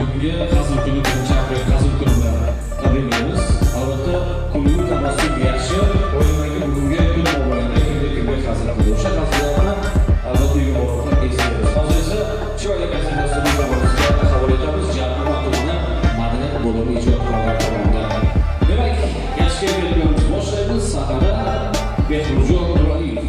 bugungi hazil kuni birinchi aprel hazil kunida tabriklaymiz. Albatta, kulgu tabassum yaxshi. O'ylaymanki, bugungi kun mobaynida kimga hazil qildi. O'sha hazillarni albatta uyga borib eslaymiz. Hozir esa chiroyli konsertasining davrasida qabul etamiz. Jarima tumani madaniyat bo'limi ijodkorlari tomonidan. Demak, yaxshi kelganimiz boshlaymiz. Sahara Behruzjon Nuraliyev.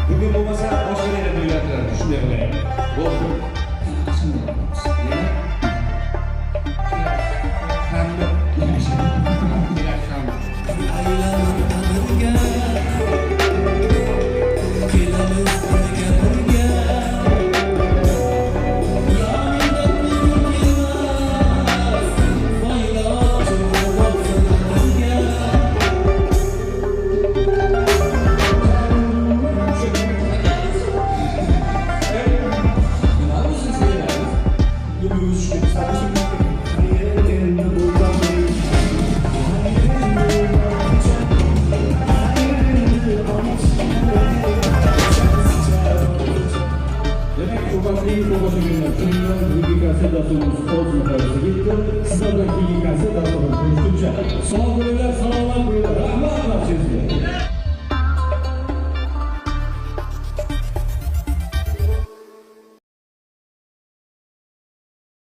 Bugün olmasa başka yere duyuyorlar. Düşünüyorum. Sizlerden iyi kaset atalım. Sağ olun, sağ olun. Rahmet olsun.